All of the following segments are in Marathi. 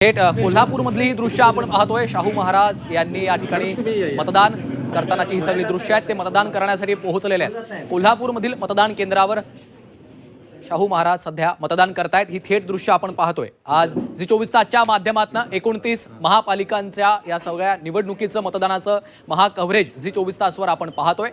थेट कोल्हापूरमधली ही दृश्य आपण पाहतोय। शाहू महाराज यांनी या ठिकाणी मतदान करतानाची ही सगळी दृश्य आहेत। ते मतदान करण्यासाठी पोहोचलेले आहेत। कोल्हापूरमधील मतदान केंद्रावर शाहू महाराज सध्या मतदान करतायत। ही थेट दृश्य आपण पाहतोय। आज झी 24 तासच्या माध्यमातून 29 महापालिकांच्या या सगळ्या निवडणुकीचं मतदानाचं महाकव्हरेज झी 24 तासवर आपण पाहतोय।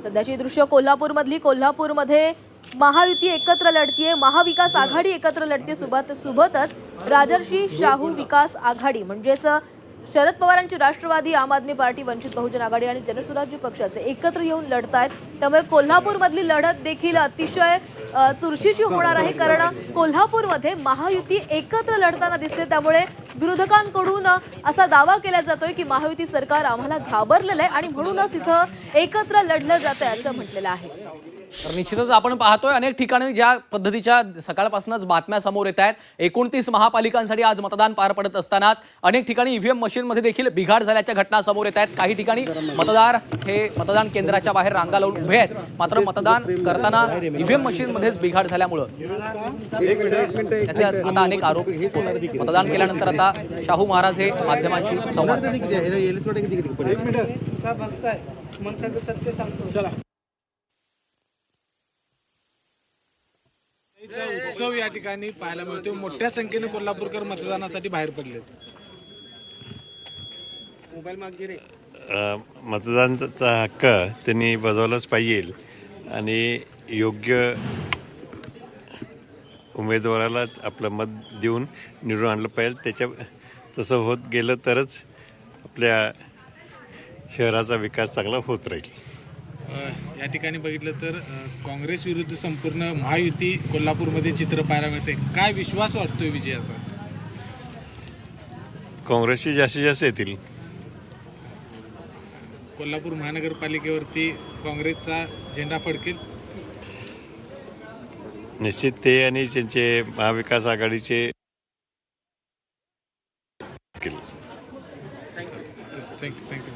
सध्याची दृश्य कोल्हापूरमध्ये महायुती एकत्र लढतीये, महाविकास आघाडी एकत्र लढते। सोबतच राजर्षी शाहू विकास आघाडी म्हणजेच शरद पवारांची राष्ट्रवादी, आम आदमी पार्टी, वंचित बहुजन आघाडी आणि जनसुराज्य पक्ष असे एकत्र येऊन लढतायत। त्यामुळे कोल्हापूरमधली लढत देखील अतिशय चुरशीची होणार आहे, कारण कोल्हापूरमध्ये महायुती एकत्र लढताना दिसते। त्यामुळे विरोधकांकडून असा दावा केला जातोय की महायुती सरकार आम्हाला घाबरलेलं आहे आणि म्हणूनच इथं एकत्र लढलं जातंय असं म्हटलेलं आहे। तर निश्चितच आपण पाहतोय अनेक ठिकाणी ज्या पद्धतीच्या सकाळपासूनच बातम्या समोर येत आहेत। 29 महापालिकांसाठी आज मतदान पार पडत असतानाच अनेक ठिकाणी ईव्हीएम मशीनमध्ये देखील बिघाड झाल्याच्या घटना समोर येत आहेत। काही ठिकाणी मतदार हे मतदान केंद्राच्या बाहेर रांगा लावून उभे आहेत, मात्र मतदान करताना ईव्हीएम मशीनमध्येच बिघाड झाल्यामुळे त्याचे आता अनेक आरोप होत आहेत। मतदान केल्यानंतर आता शाहू महाराज हे माध्यमांशी संवाद उत्सव या ठिकाणी पाहायला मिळतो। मोठ्या संख्येने कोल्हापूरकर मतदानासाठी बाहेर पडले। मतदानाचा हक्क त्यांनी बजावलाच पाहिजे आणि योग्य उमेदवारालाच आपलं मत देऊन निवडून आणलं पाहिजे। तसं होत गेलं तरच आपल्या शहराचा विकास चांगला होत राहील। या ठिकाणी बघितलं तर काँग्रेस विरुद्ध संपूर्ण महायुती कोल्हापूरमध्ये चित्र पाहायला मिळते। काय विश्वास वाटतोय विजयाचा? काँग्रेसचे जास्तीत जास्त येतील। कोल्हापूर महानगरपालिकेवरती काँग्रेसचा झेंडा फडकेल निश्चित ते आणि त्यांचे महाविकास आघाडीचे। थँक्यू।